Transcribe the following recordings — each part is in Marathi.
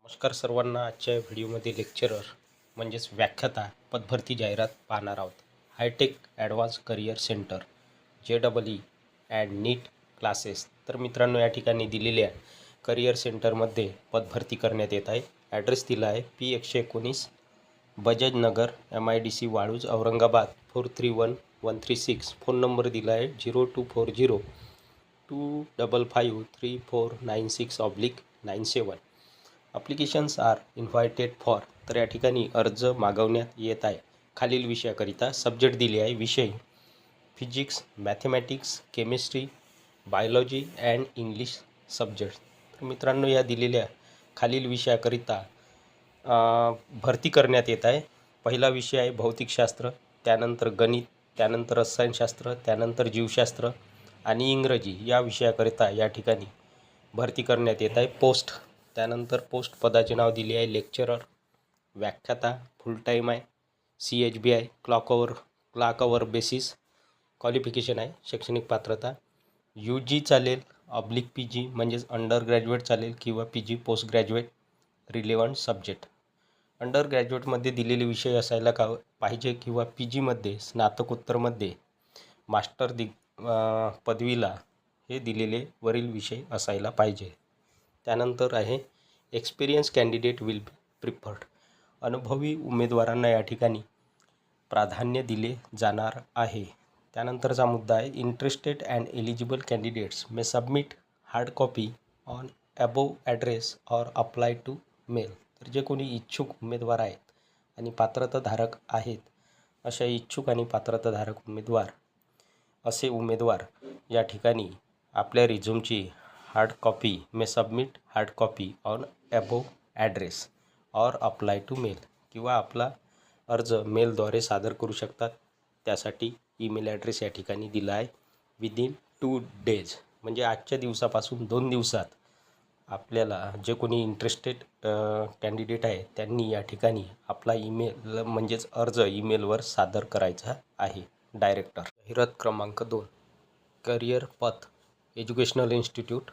नमस्कार सर्वांना. आजच्या व्हिडिओमध्ये लेक्चरर म्हणजेच व्याख्याता पदभरती जाहिरात पाहणार आहोत. Hi-tech advanced career centre JEE and NEET classes. तर मित्रांनो, या ठिकाणी दिलेल्या करिअर सेंटरमध्ये पदभरती करण्यात येत आहे. ॲड्रेस दिला आहे P119 Bajaj Nagar MIDC Waluj Aurangabad 431136. Phone number दिला आहे 024025534996/97. Applications are invited for. तर या ठिकाणी अर्ज मागवण्यात येत आहे. खालील विषयाकरिता सब्जेक्ट दिले आहे. विषय physics, mathematics, chemistry, biology and English subject. तर मित्रांनो, या दिलेल्या खालील विषयाकरिता भरती करण्यात येत आहे. पहिला विषय आहे भौतिकशास्त्र, त्यानंतर गणित, त्यानंतर रसायनशास्त्र, त्यानंतर जीवशास्त्र आणि इंग्रजी या विषयाकरिता या ठिकाणी भरती करण्यात येत आहे. पोस्ट, त्यानंतर पोस्ट पदाचे नाव दिले आहे लेक्चरर, व्याख्याता, फुल टाईम आहे, CHBI clock our basis. Qualification आहे शैक्षणिक पात्रता UG चालेल, PG म्हणजेच अंडर ग्रॅज्युएट चालेल किंवा PG post graduate. Relevant subject under ग्रॅज्युएटमध्ये दिलेले विषय असायला पाहिजे किंवा PGमध्ये स्नातकोत्तरमध्ये मास्टर पदवीला हे दिलेले वरील विषय असायला पाहिजे. त्यानंतर आहे experience candidate will be preferred. अनुभवी उमेदवारांना या ठिकाणी प्राधान्य दिले जाणार आहे. त्यानंतरचा मुद्दा आहे interested and eligible candidates may submit hard copy on above address or apply to mail. तर जे कोणी इच्छुक उमेदवार आहेत आणि पात्रताधारक आहेत, अशा इच्छुक आणि पात्रताधारक उमेदवार या ठिकाणी आपल्या रिझ्यूमची hard copy may submit hard copy on above address or apply to mail किंवा आपला अर्ज मेलद्वारे सादर करू शकतात. त्यासाठी ईमेल ॲड्रेस या ठिकाणी दिला आहे. विदिन 2 days म्हणजे आजच्या दिवसापासून 2 दिवसात आपल्याला जे कोणी इंटरेस्टेड कॅन्डिडेट आहे त्यांनी या ठिकाणी आपला ईमेल म्हणजेच अर्ज ईमेलवर सादर करायचा आहे. डायरेक्टर. जाहिरात क्रमांक 2. Career path educational institute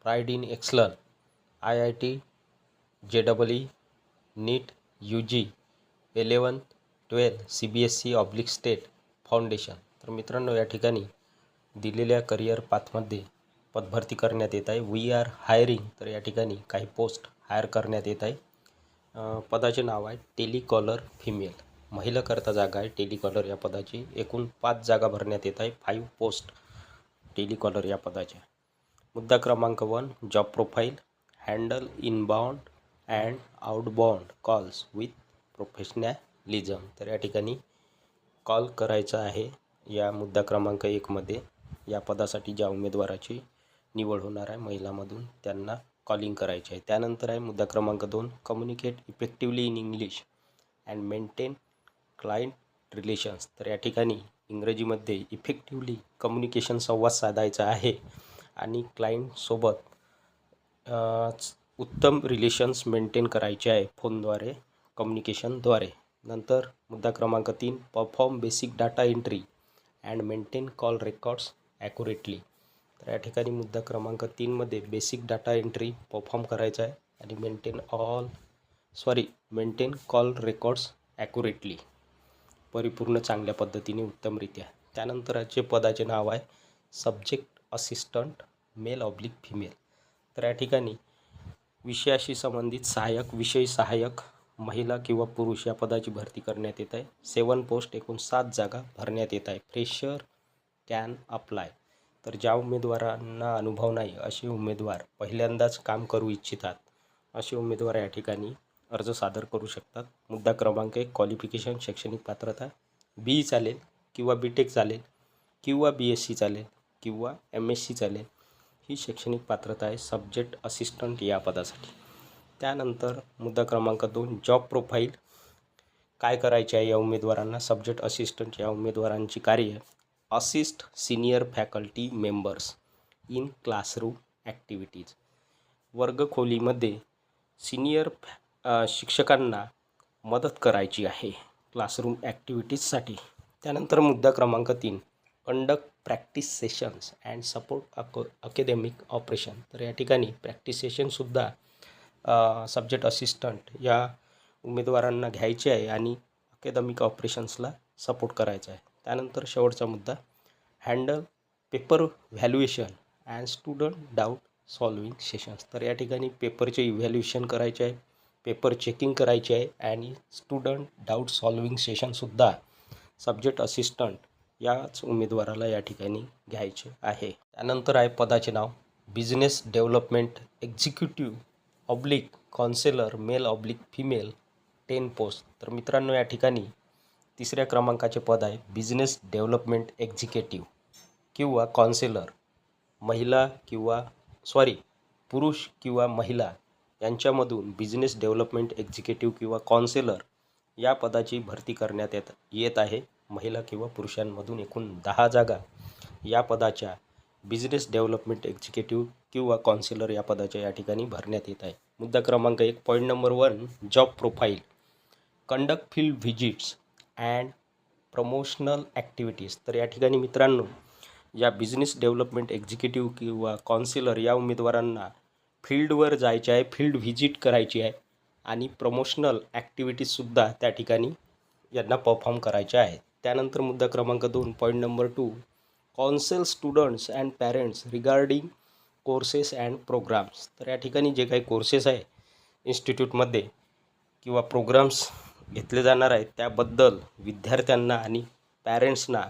pride in excellence IIT JEE NEET UG 11-12 CBSE state foundation. तर मित्रांनो, या ठिकाणी दिलेल्या करिअर पाथमध्ये पदभरती करण्यात येत आहे. We are hiring. तर या ठिकाणी काही पोस्ट हायर करण्यात येत आहे. पदाचे नाव आहे टेलिकॉलर फिमेल. महिलाकरता जागा आहे टेलिकॉलर या पदाची. एकूण 5 जागा भरण्यात येत आहे. 5 पोस्ट टेलिकॉलर या पदाच्या. मुद्दा क्रमांक 1. Job profile handle inbound and outbound calls with professionalism. तर या ठिकाणी कॉल करायचा आहे. या मुद्दा क्रमांक 1मध्ये या पदासाठी ज्या उमेदवाराची निवड होणार आहे महिलामधून त्यांना कॉलिंग करायचे आहे. त्यानंतर आहे मुद्दा क्रमांक 2. Communicate effectively in English and maintain client relations. तर या ठिकाणी इंग्रजीमध्ये इफेक्टिव्हली कम्युनिकेशन संवाद साधायचा आहे आणि क्लायंटसोबत उत्तम रिलेशन्स मेंटेन करायचे आहे फोनद्वारे, कम्युनिकेशनद्वारे. नंतर मुद्दा क्रमांक 3. Perform basic data entry and maintain call records accurately. तर या ठिकाणी मुद्दा क्रमांक 3मध्ये बेसिक डाटा एंट्री परफॉर्म करायचा आहे आणि मेंटेन कॉल रेकॉर्ड्स ॲक्युरेटली, परिपूर्ण चांगल्या पद्धतीने उत्तमरित्या. त्यानंतरचे पदाचे नाव आहे सब्जेक्ट असिस्टंट मेल फिमेल. तर या ठिकाणी विषयाशी संबंधित सहाय्यक, विषय सहाय्यक महिला किंवा पुरुष या पदाची भरती करण्यात येत आहे. 7 पोस्ट, एकूण 7 जागा भरण्यात येत आहे. Fresher can apply. तर ज्या उमेदवारांना अनुभव नाही असे उमेदवार, पहिल्यांदाच काम करू इच्छितात असे उमेदवार या ठिकाणी अर्ज सादर करू शकतात. मुद्दा क्रमांक 1. क्वालिफिकेशन शैक्षणिक पात्रता BE चालेल किंवा BTech चालेल किंवा BSc चालेल किंवा MSc चालेल. ही शैक्षणिक पात्रता आहे सब्जेक्ट असिस्टंट या पदासाठी. त्यानंतर मुद्दा क्रमांक 2. जॉब प्रोफाईल काय करायचे आहे या उमेदवारांना. सब्जेक्ट असिस्टंट या उमेदवारांची कार्य assist senior faculty members in classroom activities. वर्गखोलीमध्ये सिनियर शिक्षकांना मदत करायची आहे क्लासरूम ॲक्टिव्हिटीजसाठी. त्यानंतर मुद्दा क्रमांक 3. Conduct practice sessions and support academic operation. तर या ठिकाणी प्रॅक्टिस सेशनसुद्धा सब्जेक्ट असिस्टंट या उमेदवारांना घ्यायचे आहे आणि अकॅडमिक ऑपरेशन्सला सपोर्ट करायचा आहे. त्यानंतर शेवटचा मुद्दा, handle paper valuation and student doubt solving sessions. तर या ठिकाणी पेपरचे इव्हॅल्युएशन करायचे आहे, पेपर चेकिंग करायचे आहे आणि स्टुडंट डाऊट सॉल्विंग सेशनसुद्धा सब्जेक्ट असिस्टंट याच उमेदवाराला या ठिकाणी घ्यायचे आहे. त्यानंतर आहे पदाचे नाव, business development executive oblique counsellor male oblique female 10 post. तर मित्रांनो, या ठिकाणी तिसऱ्या क्रमांकाचे पद आहे बिझनेस डेव्हलपमेंट एक्झिक्युटिव्ह किंवा काउन्सिलर. पुरुष किंवा महिला यांच्यामधून बिझनेस डेव्हलपमेंट एक्झिक्युटिव्ह किंवा काउन्सिलर या पदाची भरती करण्यात येत आहे. महिला किंवा पुरुषांमधून एकूण 10 जागा या पदाच्या बिझनेस डेव्हलपमेंट एक्झिक्युटिव्ह किंवा काउन्सिलर या पदाच्या या ठिकाणी भरण्यात येत आहे. मुद्दा क्रमांक 1, point number 1, job profile, conduct field visits and promotional activities. तर या ठिकाणी मित्रांनो, या बिझनेस डेव्हलपमेंट एक्झिक्युटिव्ह किंवा काउन्सिलर या उमेदवारांना फील्डवर जायचे आहे, फील्ड व्हिजिट करायची आहे आणि प्रमोशनल ॲक्टिव्हिटीजसुद्धा त्या ठिकाणी यांना परफॉर्म करायचे आहेत. त्यानंतर मुद्दा क्रमांक 2, point number 2, counsel students and parents regarding courses and programmes. तर या ठिकाणी जे काही कोर्सेस आहे इन्स्टिट्यूटमध्ये किंवा प्रोग्राम्स घेतले जाणार आहेत त्याबद्दल विद्यार्थ्यांना आणि पॅरेंट्सना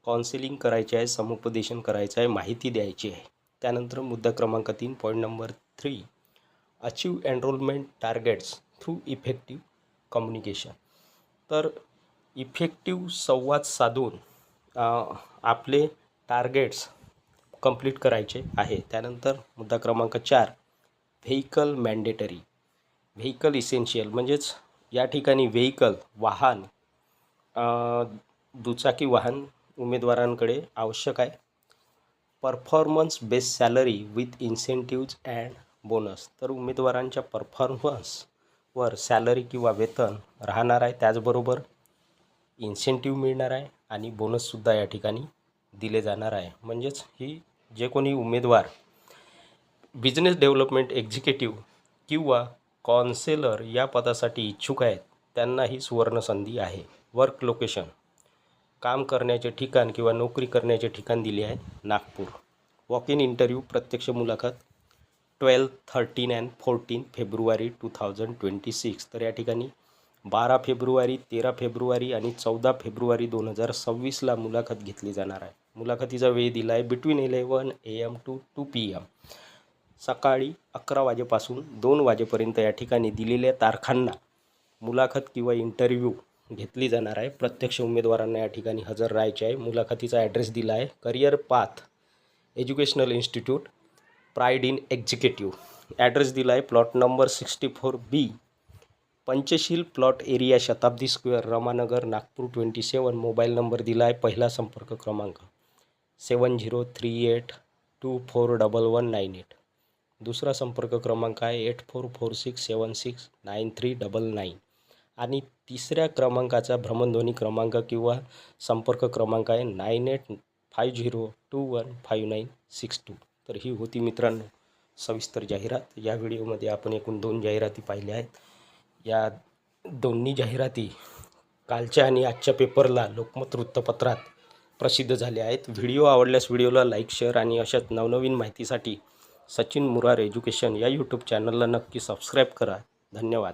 काउन्सिलिंग करायचे आहे, समुपदेशन करायचं आहे, माहिती द्यायची आहे. त्यानंतर मुद्दा क्रमांक 3, point number 3, achieve enrolment targets through effective communication. तर इफेक्टिव्ह संवाद साधून आपले टार्गेट्स कंप्लीट करायचे आहे. त्यानंतर मुद्दा क्रमांक 4, व्हेकल मॅन्डेटरी, व्हेकल इसेन्शियल, म्हणजेच या ठिकाणी वाहन, दुचाकी वाहन उमेदवारांकडे आवश्यक आहे. Performance based salary with incentives and bonus. तर उमेदवारांच्या परफॉर्मन्सवर सॅलरी किंवा वेतन राहणार आहे, त्याचबरोबर इन्सेंटिव्ह मिळणार आहे आणि बोनससुद्धा या ठिकाणी दिले जाणार आहे. म्हणजेच ही जे कोणी उमेदवार बिझनेस डेव्हलपमेंट एक्झिक्युटिव्ह किंवा काउन्सिलर या पदासाठी इच्छुक आहेत त्यांना ही सुवर्णसंधी आहे. वर्क लोकेशन, काम करण्याचे ठिकाण किंवा नोकरी करण्याचे ठिकाण दिले आहे नागपूर. वॉक इन इंटरव्ह्यू, प्रत्यक्ष मुलाखत 12, 13 अँड 14 फेब्रुवारी 2026. तर या ठिकाणी 12 फेब्रुवारी, 13 फेब्रुवारी आणि 14 फेब्रुवारी 2026ला मुलाखत घेतली जाणार आहे. मुलाखतीचा वेळ दिला आहे बिटवीन 11 AM टू 2 PM. सकाळी 11 वाजेपासून 2 वाजेपर्यंत या ठिकाणी दिलेल्या तारखांना मुलाखत किंवा इंटरव्ह्यू घेतली जाणार आहे. प्रत्यक्ष उमेदवारांना या ठिकाणी हजर राहायचे आहे. मुलाखतीचा ॲड्रेस दिला आहे career path educational institute, pride in executive. Address दिला आहे plot number 64B, Panchsheel plot area, Shatabdi square, Ramanagar, Nagpur 27. Mobile number दिला आहे. पहिला संपर्क क्रमांक 7038241198. दुसरा संपर्क क्रमांक आहे 8446769399 आणि तिसऱ्या क्रमांकाचा भ्रमणध्वनी क्रमांक किंवा संपर्क क्रमांक आहे 9850215962. तर ही होती मित्रांनो सविस्तर जाहिरात. या व्हिडिओमध्ये आपण एकूण 2 जाहिराती पाहिल्या आहेत. या दोन्ही जाहिराती कालच्या आणि आजच्या पेपरला लोकमत वृत्तपत्रात प्रसिद्ध झाल्या आहेत. व्हिडिओ आवडल्यास व्हिडिओला लाईक, शेअर आणि अशाच नवनवीन माहितीसाठी सचिन मुरार एज्युकेशन या यूट्यूब चॅनलला नक्की सबस्क्राईब करा. धन्यवाद.